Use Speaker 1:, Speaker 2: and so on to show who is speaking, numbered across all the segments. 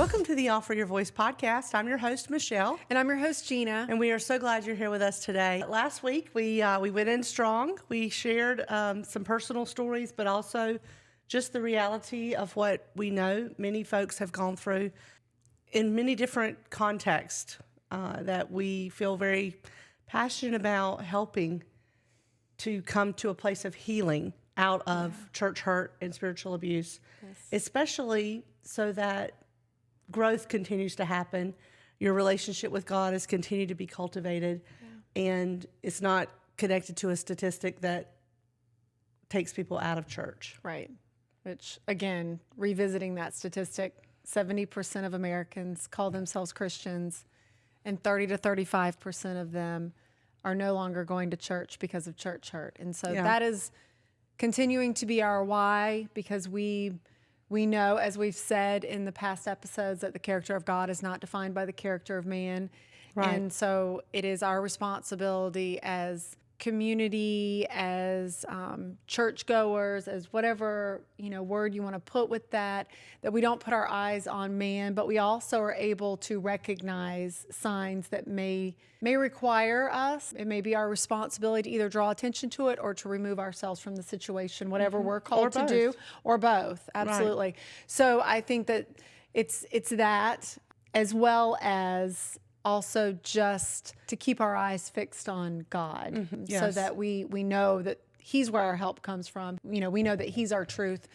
Speaker 1: Welcome to the Offer Your Voice podcast. I'm your host, Michelle.
Speaker 2: And I'm your host, Gina.
Speaker 1: And we are so glad you're here with us today. Last week, we went in strong. We shared some personal stories, but also just the reality of what we know many folks have gone through in many different contexts that we feel very passionate about helping to come to a place of healing out of church hurt and spiritual abuse, especially so that growth continues to happen. Your relationship with God has continued to be cultivated, and it's not connected to a statistic that takes people out of church.
Speaker 2: Right. Which, again, revisiting that statistic, 70% of Americans call themselves Christians, and 30 to 35% of them are no longer going to church because of church hurt. And so that is continuing to be our why, because we know, as we've said in the past episodes, that the character of God is not defined by the character of man. Right. And so it is our responsibility as community, as churchgoers, as whatever word you want to put with that we don't put our eyes on man, but we also are able to recognize signs that may require us. It may be our responsibility to either draw attention to it or to remove ourselves from the situation, whatever we're called to do, or both. Absolutely. Right. So I think that it's that, as well as also just to keep our eyes fixed on God, so that we know that He's where our help comes from. We know that He's our truth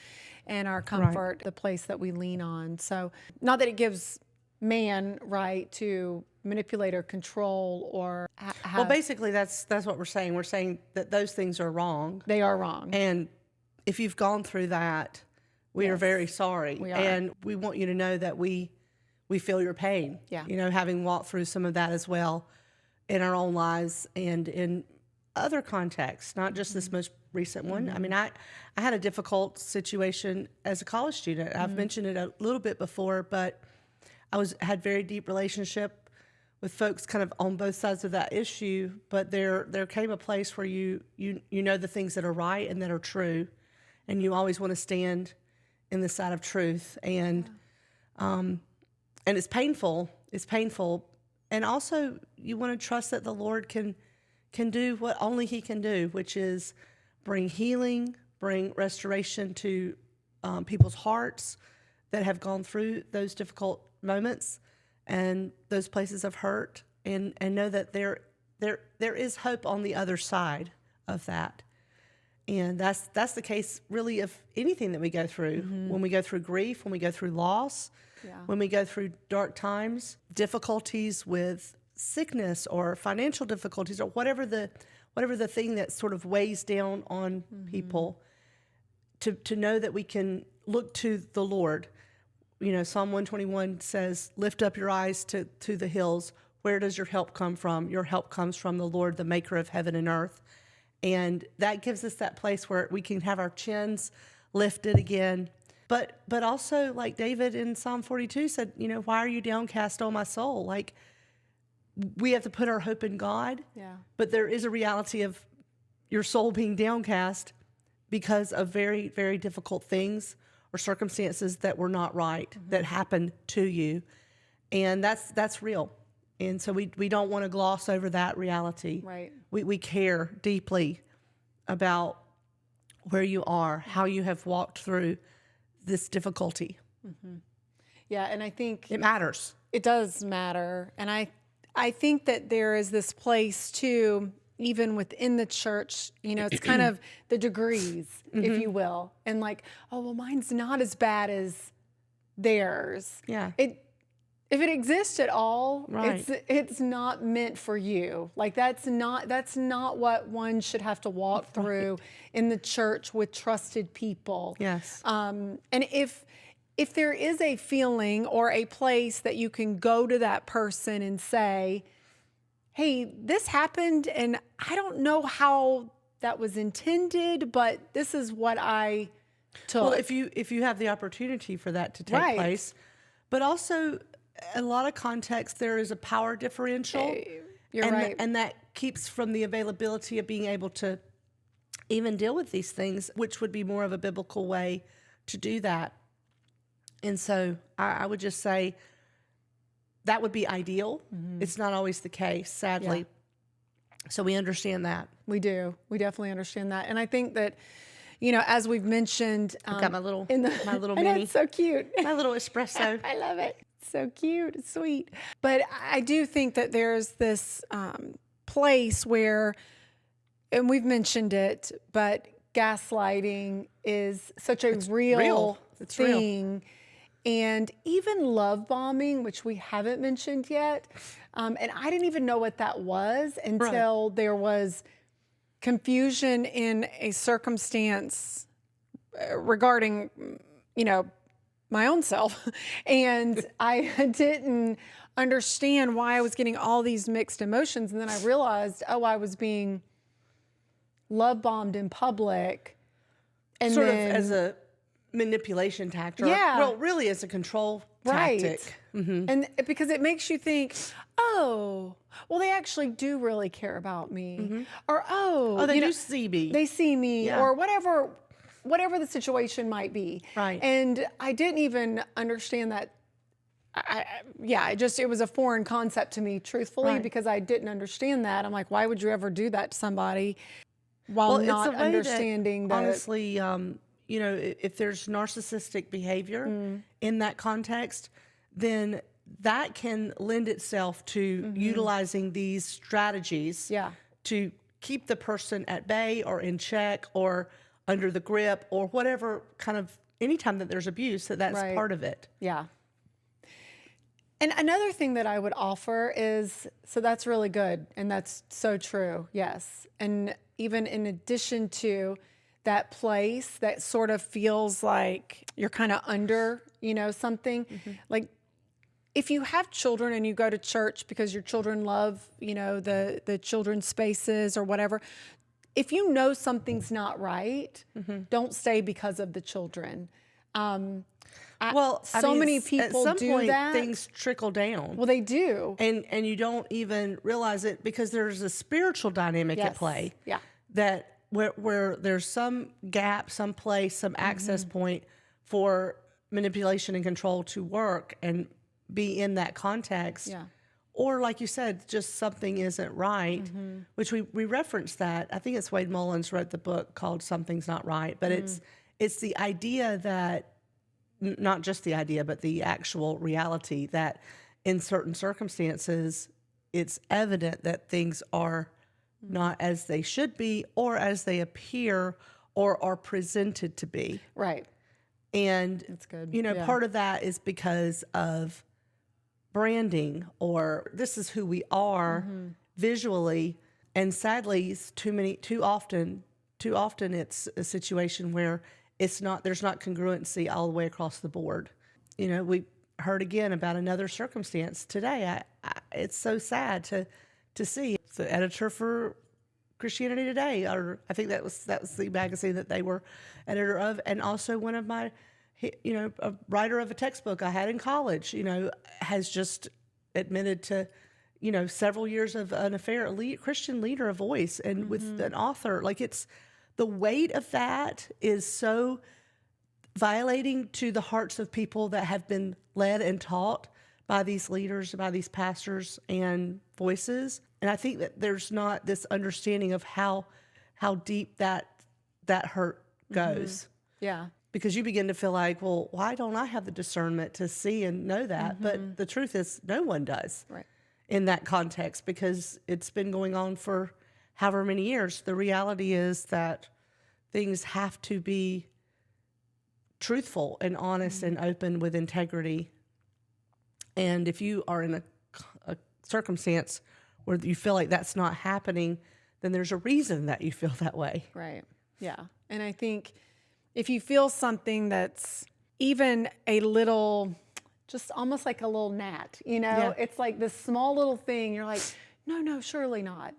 Speaker 2: and our comfort, the place that we lean on. So not that it gives man right to manipulate or control or
Speaker 1: well, basically that's what we're saying. We're saying that those things are wrong.
Speaker 2: They are wrong.
Speaker 1: And if you've gone through that, we are very sorry.
Speaker 2: We are.
Speaker 1: And we want you to know that we feel your pain. Yeah. Having walked through some of that as well in our own lives and in other contexts, not just this most recent one. I mean, I had a difficult situation as a college student. I've mentioned it a little bit before, but I had very deep relationship with folks kind of on both sides of that issue. But there came a place where you know the things that are right and that are true, and you always want to stand in the side of truth. And it's painful. It's painful. And also you want to trust that the Lord can do what only He can do, which is bring healing, bring restoration to people's hearts that have gone through those difficult moments and those places of hurt, and know that there is hope on the other side of that. And that's the case really of anything that we go through. When we go through grief, when we go through loss, when we go through dark times, difficulties with sickness or financial difficulties or whatever the thing that sort of weighs down on people, to know that we can look to the Lord. Psalm 121 says, lift up your eyes to the hills. Where does your help come from? Your help comes from the Lord, the maker of heaven and earth. And that gives us that place where we can have our chins lifted again. But also, like David in Psalm 42 said, why are you downcast, O my soul? Like, we have to put our hope in God. Yeah. But there is a reality of your soul being downcast because of very, very difficult things or circumstances that were not right, that happened to you. And that's real. And so we don't want to gloss over that reality. Right. We care deeply about where you are, how you have walked through this difficulty.
Speaker 2: Yeah, and I think
Speaker 1: it matters.
Speaker 2: It does matter. And I think that there is this place too, even within the church, it's kind of the degrees, if you will. And like, oh, well, mine's not as bad as theirs. Yeah. If it exists at all, it's not meant for you. Like that's not what one should have to walk through in the church with trusted people. Yes. And if there is a feeling or a place that you can go to that person and say, hey, this happened and I don't know how that was intended, but this is what I took.
Speaker 1: Well, if you have the opportunity for that to take place, but also a lot of context, there is a power differential.
Speaker 2: You're right.
Speaker 1: And that keeps from the availability of being able to even deal with these things, which would be more of a biblical way to do that. And so I would just say that would be ideal. It's not always the case, sadly.
Speaker 2: Yeah.
Speaker 1: So we understand that.
Speaker 2: We do. We definitely understand that. And I think that, you know, as we've mentioned,
Speaker 1: I've got my little
Speaker 2: I know,
Speaker 1: mini,
Speaker 2: it's so cute.
Speaker 1: my little espresso.
Speaker 2: I love it. It's so cute. It's sweet. But I do think that there's this place where, and we've mentioned it, but gaslighting is such a real thing. And even love bombing, which we haven't mentioned yet. And I didn't even know what that was until there was confusion in a circumstance regarding, you know, my own self. And I didn't understand why I was getting all these mixed emotions. And then I realized, I was being love bombed in public. And
Speaker 1: Sort
Speaker 2: then,
Speaker 1: of as a manipulation tactic.
Speaker 2: Yeah.
Speaker 1: Well, really as a control tactic.
Speaker 2: And because it makes you think, well, they actually do really care about me. Or,
Speaker 1: They
Speaker 2: you know,
Speaker 1: do see me.
Speaker 2: they see me,
Speaker 1: Yeah.
Speaker 2: or whatever the situation might be.
Speaker 1: Right.
Speaker 2: And I didn't even understand that. It was a foreign concept to me, truthfully, because I didn't understand that. I'm like, why would you ever do that to somebody while not
Speaker 1: it's a way
Speaker 2: understanding that?
Speaker 1: Honestly, you know, if there's narcissistic behavior in that context, then that can lend itself to utilizing these strategies to keep the person at bay or in check or under the grip or whatever kind of, anytime that there's abuse, that's part of it.
Speaker 2: Yeah. And another thing that I would offer is, so that's really good. And that's so true. Yes. And even in addition to that place that sort of feels like you're kind of under, you know, something like, if you have children and you go to church because your children love, you know, the children's spaces or whatever, if you know something's not right, don't stay because of the children. Many people
Speaker 1: at some
Speaker 2: do
Speaker 1: point,
Speaker 2: that.
Speaker 1: Things trickle down.
Speaker 2: Well, they do.
Speaker 1: And you don't even realize it because there's a spiritual dynamic at play.
Speaker 2: Yeah.
Speaker 1: That where there's some gap, some place, some access point for manipulation and control to work and be in that context.
Speaker 2: Yeah.
Speaker 1: Or like you said, just something isn't right, which we referenced that. I think it's Wade Mullins wrote the book called Something's Not Right, but it's the idea that, not just the idea, but the actual reality that in certain circumstances, it's evident that things are not as they should be or as they appear or are presented to be.
Speaker 2: Right.
Speaker 1: And,
Speaker 2: That's good.
Speaker 1: you know, part of that is because of branding or this is who we are visually. And sadly, too often it's a situation where there's not congruency all the way across the board. You know, we heard again about another circumstance today. It's so sad to see. The editor for Christianity Today, or I think that was the magazine that they were editor of, and also one of my, you know, a writer of a textbook I had in college, you know, has just admitted to, you know, several years of an affair, Christian leader, a voice, and with an author. Like, it's the weight of that is so violating to the hearts of people that have been led and taught by these leaders, by these pastors and voices. And I think that there's not this understanding of how deep that hurt goes.
Speaker 2: Yeah.
Speaker 1: Because you begin to feel like, well, why don't I have the discernment to see and know that? But the truth is, no one does in that context, because it's been going on for however many years. The reality is that things have to be truthful and honest and open with integrity. And if you are in a circumstance where you feel like that's not happening, then there's a reason that you feel that way.
Speaker 2: Right. Yeah. And I think if you feel something that's even a little, just almost like a little gnat, you know, it's like this small little thing. You're like, no, surely not.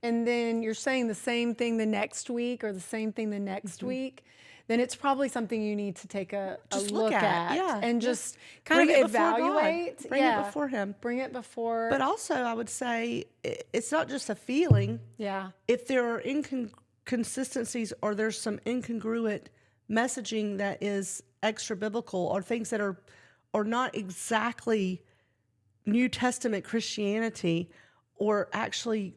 Speaker 2: And then you're saying the same thing the next week or the same thing the next week, then it's probably something you need to take a look at and just kind of evaluate.
Speaker 1: Bring it before him.
Speaker 2: Bring it before.
Speaker 1: But also, I would say it's not just a feeling.
Speaker 2: Yeah.
Speaker 1: If there are inconsistencies or there's some incongruent messaging that is extra biblical or things that are not exactly New Testament Christianity or actually,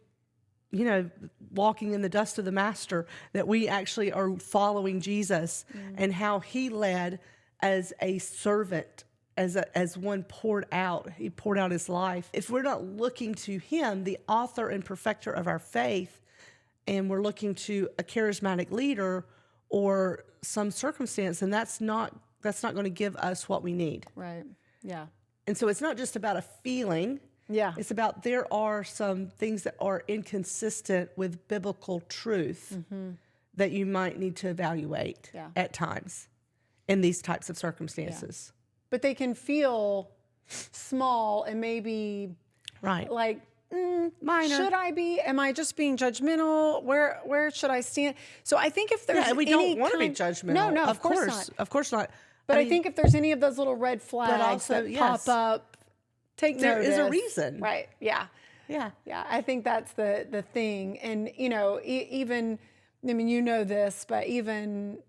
Speaker 1: walking in the dust of the master, that we actually are following Jesus and how he led as a servant, as one poured out. He poured out his life. If we're not looking to him, the author and perfecter of our faith, and we're looking to a charismatic leader or some circumstance, then that's not going to give us what we need.
Speaker 2: Right. Yeah.
Speaker 1: And so it's not just about a feeling.
Speaker 2: Yeah.
Speaker 1: It's about there are some things that are inconsistent with biblical truth that you might need to evaluate at times in these types of circumstances.
Speaker 2: Yeah. But they can feel small and maybe like, minor. Should I be? Am I just being judgmental? Where should I stand? So I think if there's
Speaker 1: we don't want to be judgmental.
Speaker 2: No,
Speaker 1: of course not. Of course not.
Speaker 2: But I think if there's any of those little red flags that pop up, take notice.
Speaker 1: There is a reason.
Speaker 2: Right. Yeah.
Speaker 1: Yeah.
Speaker 2: Yeah. I think that's the thing. And, even, this, but even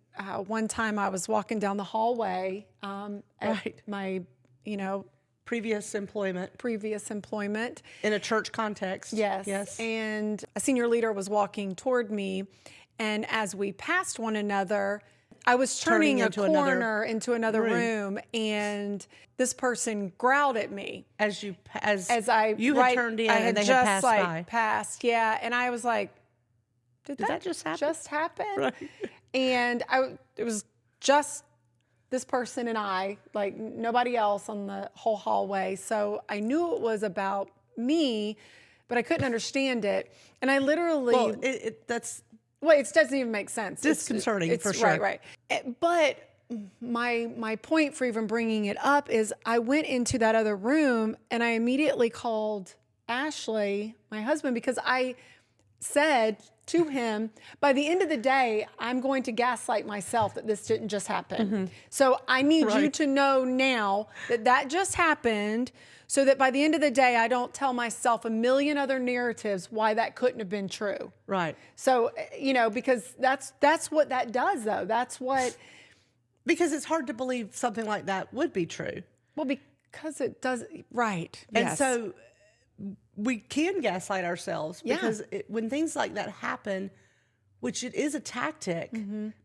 Speaker 2: one time I was walking down the hallway at my,
Speaker 1: previous employment
Speaker 2: in
Speaker 1: a church context.
Speaker 2: Yes. And a senior leader was walking toward me, and as we passed one another, I was turning a corner into another room, and this person growled at me
Speaker 1: as you had turned in,
Speaker 2: I had
Speaker 1: and they
Speaker 2: just
Speaker 1: had passed
Speaker 2: passed, and I was like, "Did that just happen?"
Speaker 1: Right.
Speaker 2: And it was just this person and I, like nobody else on the whole hallway. So I knew it was about me, but I couldn't understand it. And I literally...
Speaker 1: it
Speaker 2: doesn't even make sense.
Speaker 1: Disconcerting, for sure.
Speaker 2: Right. But my point for even bringing it up is I went into that other room and I immediately called Ashley, my husband, because I said to him, by the end of the day, I'm going to gaslight myself that this didn't just happen. So I need you to know now that just happened, so that by the end of the day, I don't tell myself a million other narratives why that couldn't have been true.
Speaker 1: Right.
Speaker 2: So, because that's what that does, though. That's what...
Speaker 1: Because it's hard to believe something like that would be true.
Speaker 2: Well, because it does... Right.
Speaker 1: And
Speaker 2: yes.
Speaker 1: so we can gaslight ourselves because when things like that happen, which it is a tactic,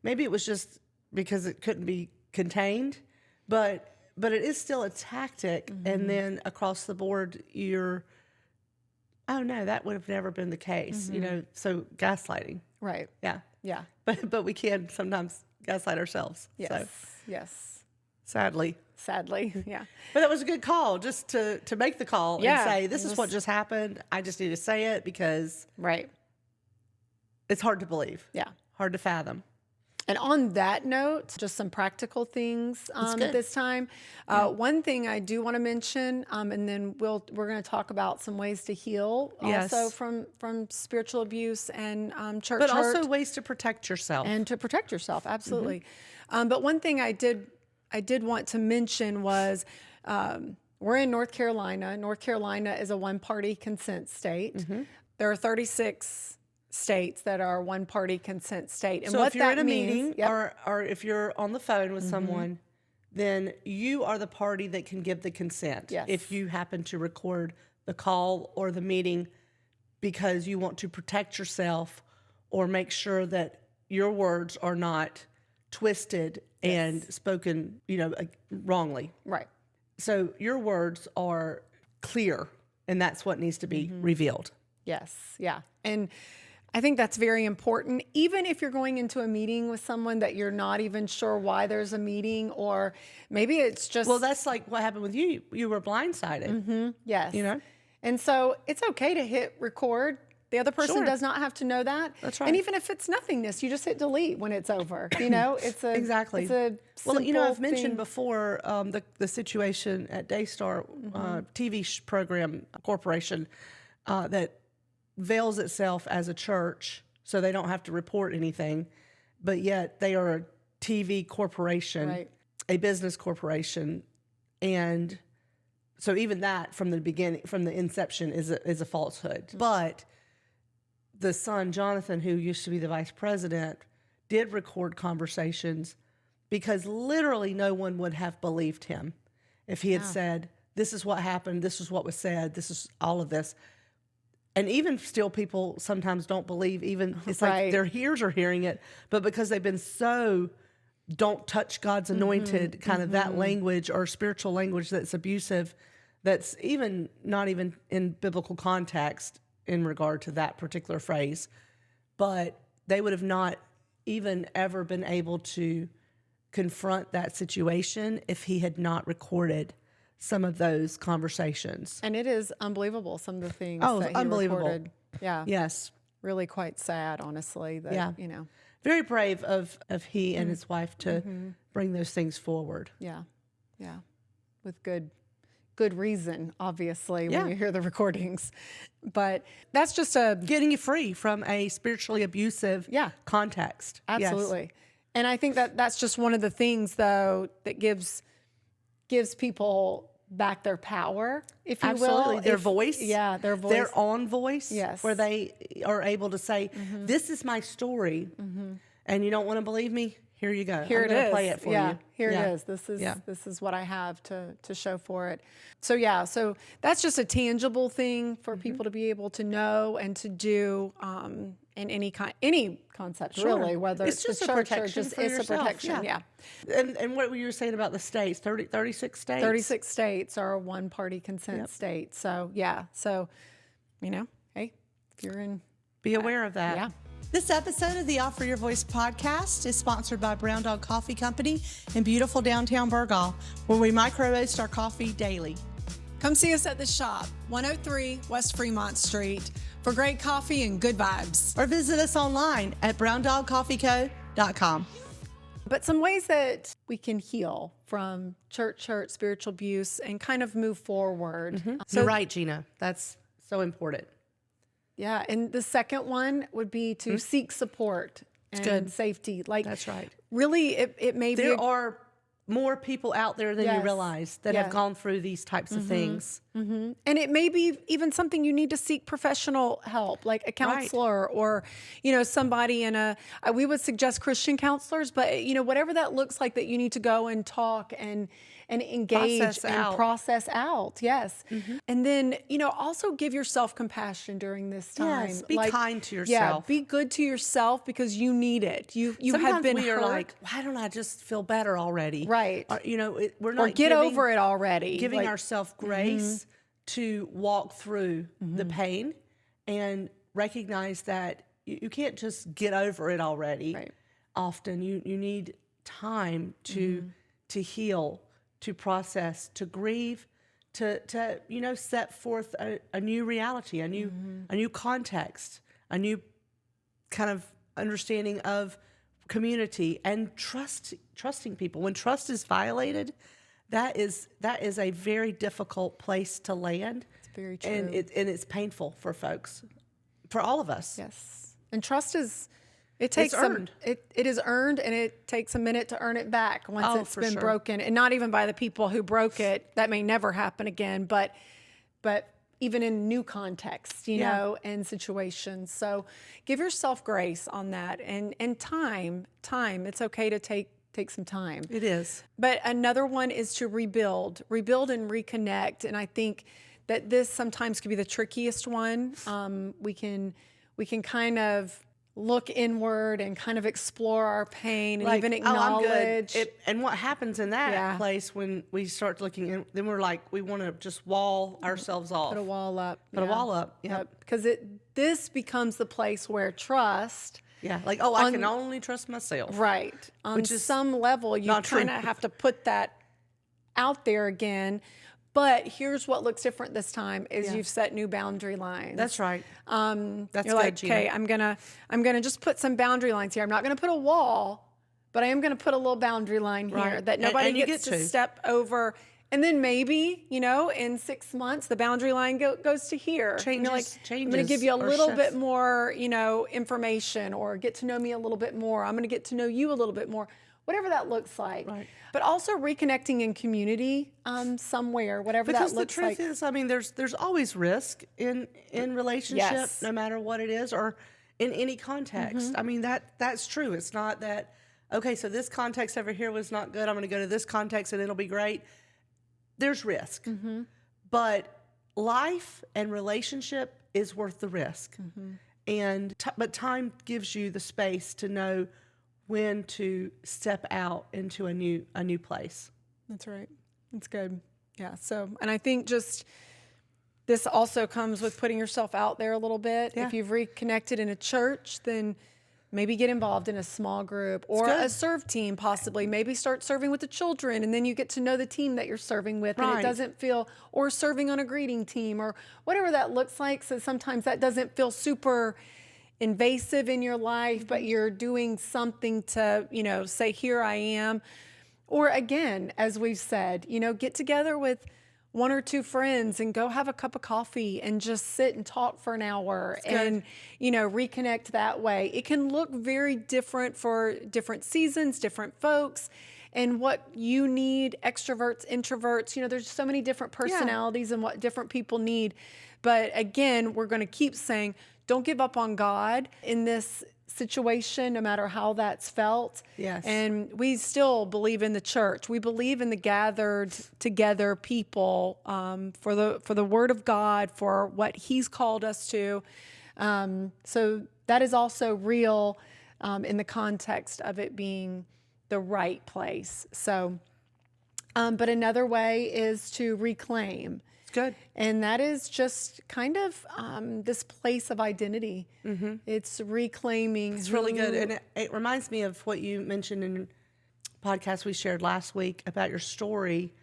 Speaker 1: maybe it was just because it couldn't be contained, but it is still a tactic. And then across the board, oh no, that would have never been the case, so gaslighting.
Speaker 2: Right.
Speaker 1: Yeah.
Speaker 2: Yeah.
Speaker 1: But we can sometimes gaslight ourselves.
Speaker 2: Yes.
Speaker 1: So,
Speaker 2: yes.
Speaker 1: Sadly,
Speaker 2: yeah.
Speaker 1: But that was a good call, just to make the call and say, this is what just happened. I just need to say it because it's hard to believe.
Speaker 2: Yeah.
Speaker 1: Hard to fathom.
Speaker 2: And on that note, just some practical things this time. One thing I do want to mention, and then we're going to talk about some ways to heal also from spiritual abuse and church
Speaker 1: but
Speaker 2: hurt.
Speaker 1: Also ways to protect yourself.
Speaker 2: And to protect yourself, absolutely. But one thing I did want to mention was we're in North Carolina. North Carolina is a one-party consent state. There are 36 states that are one-party consent state. And
Speaker 1: so
Speaker 2: what
Speaker 1: if you're
Speaker 2: that
Speaker 1: in a
Speaker 2: means,
Speaker 1: meeting or if you're on the phone with someone, then you are the party that can give the consent.
Speaker 2: Yes.
Speaker 1: If you happen to record the call or the meeting because you want to protect yourself or make sure that your words are not twisted and spoken, wrongly.
Speaker 2: Right.
Speaker 1: So your words are clear, and that's what needs to be revealed.
Speaker 2: Yes. Yeah. And I think that's very important. Even if you're going into a meeting with someone that you're not even sure why there's a meeting, or maybe it's just...
Speaker 1: Well, that's like what happened with you. You were blindsided.
Speaker 2: Yes.
Speaker 1: And
Speaker 2: so it's okay to hit record. The other person does not have to know that.
Speaker 1: That's right.
Speaker 2: And even if it's nothingness, you just hit delete when it's over. It's a...
Speaker 1: Exactly.
Speaker 2: It's a
Speaker 1: well, I've mentioned
Speaker 2: thing.
Speaker 1: Before the situation at Daystar TV program corporation that veils itself as a church, so they don't have to report anything, but yet they are a TV corporation, a business corporation, and so even that from the beginning, from the inception, is a falsehood. But the son Jonathan, who used to be the vice president, did record conversations because literally no one would have believed him if he had said, this is what happened, this is what was said, this is all of this. And even still, people sometimes don't believe, even it's like their ears are hearing it, but because they've been so don't touch God's anointed, kind of that language or spiritual language that's abusive, that's even not even in biblical context in regard to that particular phrase, but they would have not even ever been able to confront that situation if he had not recorded some of those conversations.
Speaker 2: And it is unbelievable, some of the things
Speaker 1: Oh,
Speaker 2: that he
Speaker 1: unbelievable.
Speaker 2: recorded. Yeah.
Speaker 1: Yes.
Speaker 2: Really quite sad, honestly, that, you know.
Speaker 1: Very brave of he and his wife to bring those things forward.
Speaker 2: Yeah. Yeah. With good reason, obviously, when you hear the recordings. But that's just
Speaker 1: Getting you free from a spiritually abusive context.
Speaker 2: Absolutely.
Speaker 1: Yes.
Speaker 2: And I think that that's just one of the things, though, that gives people back their power, if you
Speaker 1: Absolutely.
Speaker 2: will.
Speaker 1: Their voice.
Speaker 2: Yeah, their voice.
Speaker 1: Their own voice.
Speaker 2: Yes.
Speaker 1: Where they are able to say, this is my story. And you don't want to believe me? Here you go.
Speaker 2: Here
Speaker 1: I'm
Speaker 2: it
Speaker 1: gonna
Speaker 2: is.
Speaker 1: play it for you.
Speaker 2: Here it is. This is what I have to show for it. So so that's just a tangible thing for people to be able to know and to do in any concept, really, whether it's
Speaker 1: just
Speaker 2: the
Speaker 1: a
Speaker 2: church
Speaker 1: protection
Speaker 2: or just
Speaker 1: for
Speaker 2: it's
Speaker 1: yourself.
Speaker 2: a protection. Yeah.
Speaker 1: And what were you saying about the states? 36 states?
Speaker 2: 36 states are a one-party consent state. So hey, if you're in,
Speaker 1: Be aware of that.
Speaker 2: yeah.
Speaker 3: This episode of the Offer Your Voice podcast is sponsored by Brown Dog Coffee Company in beautiful downtown Burgaw, where we micro-roast our coffee daily. Come see us at the shop, 103 West Fremont Street, for great coffee and good vibes. Or visit us online at browndogcoffeeco.com.
Speaker 2: But some ways that we can heal from church hurt, spiritual abuse, and kind of move forward.
Speaker 1: You're right, Gina. That's so important.
Speaker 2: Yeah, and the second one would be to seek support and safety. Like
Speaker 1: That's right.
Speaker 2: Really, it may be.
Speaker 1: There are more people out there than you
Speaker 2: Yes.
Speaker 1: realize that have gone through these types of things.
Speaker 2: And it may be even something you need to seek professional help, like a counselor or, somebody we would suggest Christian counselors, but, whatever that looks like, that you need to go and talk and engage process out. Yes. And then, also give yourself compassion during this time.
Speaker 1: Yes, be kind to yourself.
Speaker 2: Yeah, be good to yourself because you need it. You
Speaker 1: Sometimes
Speaker 2: have been
Speaker 1: we are
Speaker 2: hurt.
Speaker 1: like, why don't I just feel better already?
Speaker 2: Right.
Speaker 1: Or, we're not
Speaker 2: Or get over it already.
Speaker 1: Giving ourselves grace to walk through the pain and recognize that you can't just get over it already.
Speaker 2: Right.
Speaker 1: Often you need time to heal, to process, to grieve, to set forth a new reality, a new context, a new kind of understanding of community, and trusting people. When trust is violated, that is a very difficult place to land.
Speaker 2: It's very true.
Speaker 1: And it's painful for folks, for all of us.
Speaker 2: Yes. And trust is, it takes
Speaker 1: earned.
Speaker 2: It is earned, and it takes a minute to earn it back once it's
Speaker 1: for
Speaker 2: been
Speaker 1: sure.
Speaker 2: broken. And not even by the people who broke it. That may never happen again, but even in new contexts, and situations. So give yourself grace on that, and time. It's okay to take some time.
Speaker 1: It is.
Speaker 2: But another one is to rebuild and reconnect. And I think that this sometimes can be the trickiest one. We can kind of look inward and kind of explore our pain and even acknowledge.
Speaker 1: And what happens in that place when we start looking in, then we're like, we want to just wall ourselves off.
Speaker 2: Put a wall up.
Speaker 1: Put a wall up. Yep.
Speaker 2: Because this becomes the place where trust.
Speaker 1: Yeah. Like, I can only trust myself.
Speaker 2: Right. On some level, you kind of have to put that out there again. But here's what looks different this time is you've set new boundary lines.
Speaker 1: That's right.
Speaker 2: That's
Speaker 1: good,
Speaker 2: you're like,
Speaker 1: Gina.
Speaker 2: okay, I'm gonna just put some boundary lines here. I'm not gonna put a wall, but I am gonna put a little boundary line here that nobody
Speaker 1: and you
Speaker 2: gets
Speaker 1: get
Speaker 2: to step over. And then maybe, in 6 months, the boundary line goes to here. And you're like, I'm going to give you a little bit more, information, or get to know me a little bit more. I'm going to get to know you a little bit more, whatever that looks like.
Speaker 1: Right.
Speaker 2: But also reconnecting in community somewhere, whatever that looks like.
Speaker 1: Because the truth is, there's always risk in relationship,
Speaker 2: Yes.
Speaker 1: no matter what it is, or in any context. I mean, that's true. It's not that okay, so this context over here was not good. I'm going to go to this context and it'll be great. There's risk. But life and relationship is worth the risk. But time gives you the space to know when to step out into a new place.
Speaker 2: That's right. That's good. Yeah. So, and I think just this also comes with putting yourself out there a little bit.
Speaker 1: Yeah.
Speaker 2: If you've reconnected in a church, then maybe get involved in a small group or a serve team, possibly. Maybe start serving with the children, and then you get to know the team that you're serving with, and it doesn't feel, or serving on a greeting team or whatever that looks like. So sometimes that doesn't feel super invasive in your life, but you're doing something to, say, here I am. Or again, as we've said, get together with one or two friends and go have a cup of coffee and just sit and talk for an hour and, reconnect that way. It can look very different for different seasons, different folks, and what you need, extroverts, introverts. There's so many different personalities and what different people need. But again, we're going to keep saying, don't give up on God in this situation, no matter how that's felt.
Speaker 1: Yes.
Speaker 2: And we still believe in the church. We believe in the gathered together people for the Word of God, for what He's called us to. So that is also real in the context of it being the right place. So, but another way is to reclaim.
Speaker 1: Good.
Speaker 2: And that is just kind of this place of identity. It's reclaiming.
Speaker 1: It's really good. And it reminds me of what you mentioned in a podcast we shared last week about your story,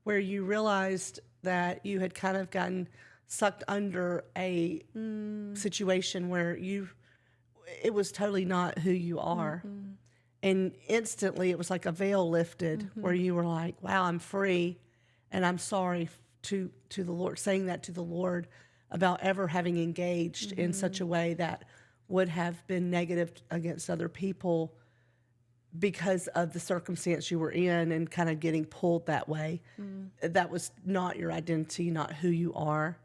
Speaker 1: where you realized that you had kind of gotten sucked under a situation where it was totally not who you are. And instantly it was like a veil lifted where you were like, wow, I'm free and I'm sorry to the Lord, saying that to the Lord about ever having engaged in such a way that would have been negative against other people because of the circumstance you were in and kind of getting pulled that way. That was not your identity, not who you are,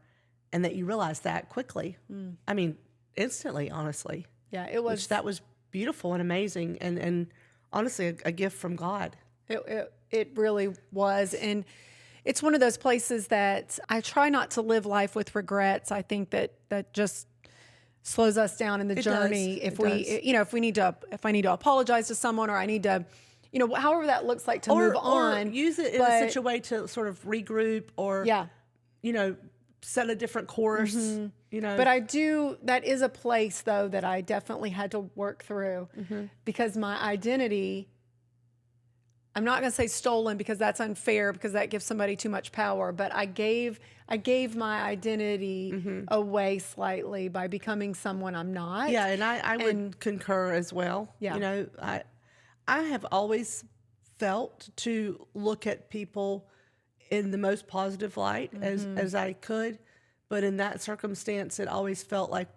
Speaker 1: and that you realized that quickly. I mean, instantly, honestly.
Speaker 2: Yeah, it was.
Speaker 1: That was beautiful and amazing and honestly a gift from God.
Speaker 2: It really was. And it's one of those places that I try not to live life with regrets. I think that just slows us down in the journey. If I need to apologize to someone, or I need to, however that looks like to move on.
Speaker 1: Or use it in such a way to sort of regroup or, set a different course,
Speaker 2: But that is a place though that I definitely had to work through because my identity, I'm not going to say stolen because that's unfair because that gives somebody too much power, but I gave my identity away slightly by becoming someone I'm not.
Speaker 1: Yeah, and I would concur as well.
Speaker 2: Yeah.
Speaker 1: I have always felt to look at people in the most positive light as I could, but in that circumstance, it always felt like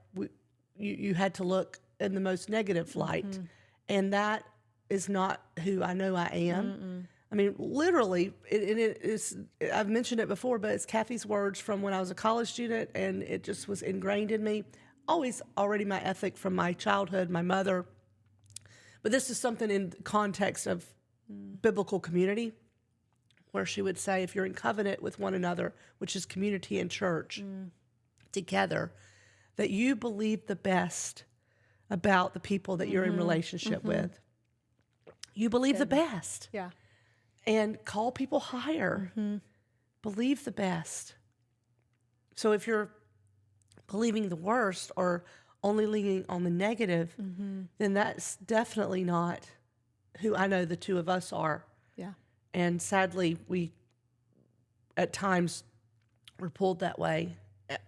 Speaker 1: you had to look in the most negative light, and that is not who I know I am. I mean, literally, it is. I've mentioned it before, but it's Kathy's words from when I was a college student, and it just was ingrained in me. Already my ethic from my childhood, my mother. But this is something in context of biblical community, where she would say, if you're in covenant with one another, which is community and church together, that you believe the best about the people that you're in relationship with. You believe the best.
Speaker 2: Yeah.
Speaker 1: And call people higher. Believe the best. So if you're believing the worst or only leaning on the negative, then that's definitely not who I know the two of us are.
Speaker 2: Yeah.
Speaker 1: And sadly, we at times were pulled that way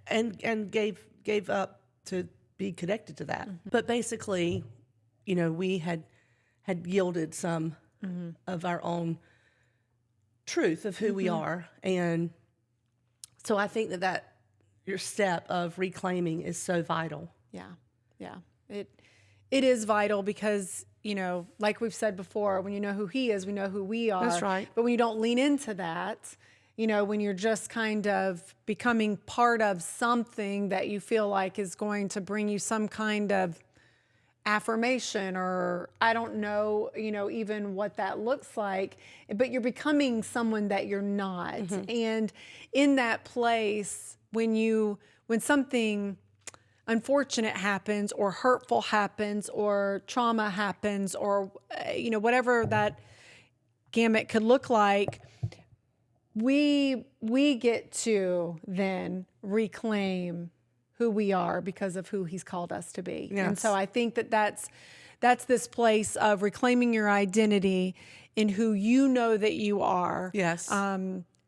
Speaker 1: and gave up to be connected to that. But basically, we had yielded some of our own truth of who we are. And so I think that your step of reclaiming is so vital.
Speaker 2: Yeah. Yeah. It is vital because, like we've said before, when you know who He is, we know who we are.
Speaker 1: That's right.
Speaker 2: But when you don't lean into that, when you're just kind of becoming part of something that you feel like is going to bring you some kind of affirmation, or I don't know, even what that looks like, but you're becoming someone that you're not. And in that place, when something unfortunate happens or hurtful happens or trauma happens or, whatever that gamut could look like, we get to then reclaim who we are because of who he's called us to be.
Speaker 1: Yes.
Speaker 2: And so I think that's this place of reclaiming your identity in who you know that you are.
Speaker 1: Yes.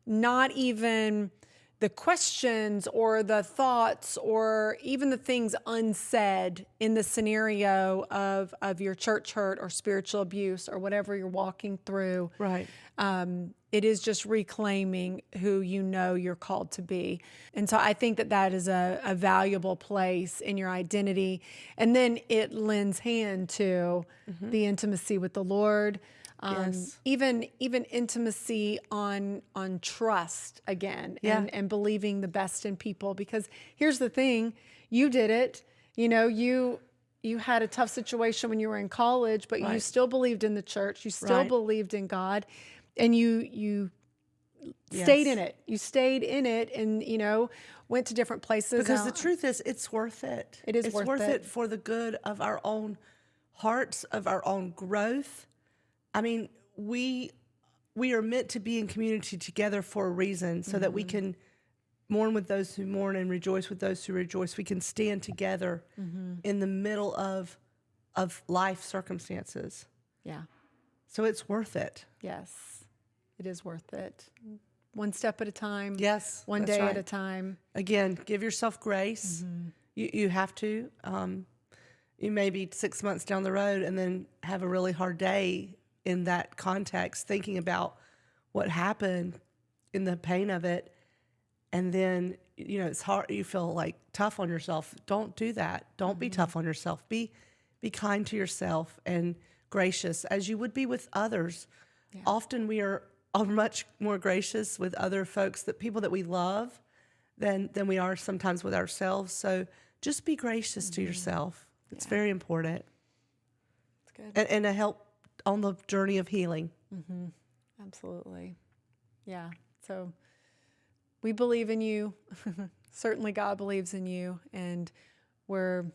Speaker 2: Not even the questions or the thoughts or even the things unsaid in the scenario of your church hurt or spiritual abuse or whatever you're walking through.
Speaker 1: Right.
Speaker 2: It is just reclaiming who you know you're called to be. And so I think that is a valuable place in your identity. And then it lends hand to the intimacy with the Lord.
Speaker 1: Yes.
Speaker 2: Even intimacy on trust again, and believing the best in people. Because here's the thing, you did it. You had a tough situation when you were in college, but you still believed in the church. You still believed in God, and you stayed in it. You stayed in it, and went to different places.
Speaker 1: Because the truth is, it's worth it.
Speaker 2: It's
Speaker 1: worth it for the good of our own hearts, of our own growth. I mean, we are meant to be in community together for a reason, so that we can mourn with those who mourn and rejoice with those who rejoice. We can stand together in the middle of life circumstances.
Speaker 2: Yeah.
Speaker 1: So it's worth it.
Speaker 2: Yes, it is worth it. One step at a time.
Speaker 1: Yes.
Speaker 2: One
Speaker 1: that's
Speaker 2: day
Speaker 1: right.
Speaker 2: at a time.
Speaker 1: Again, give yourself grace. You have to. You may be 6 months down the road and then have a really hard day in that context, thinking about what happened, in the pain of it. And then, it's hard. You feel like tough on yourself. Don't do that. Don't be tough on yourself. Be kind to yourself and gracious as you would be with others. Yeah. Often we are much more gracious with other folks, people that we love, than we are sometimes with ourselves. So just be gracious to yourself. It's very important.
Speaker 2: It's good.
Speaker 1: And to help on the journey of healing.
Speaker 2: Absolutely. Yeah. So we believe in you. Certainly God believes in you, and we're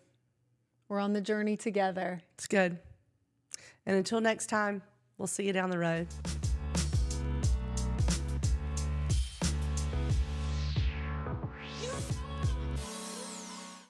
Speaker 2: on the journey together.
Speaker 1: It's good. And until next time, we'll see you down the road.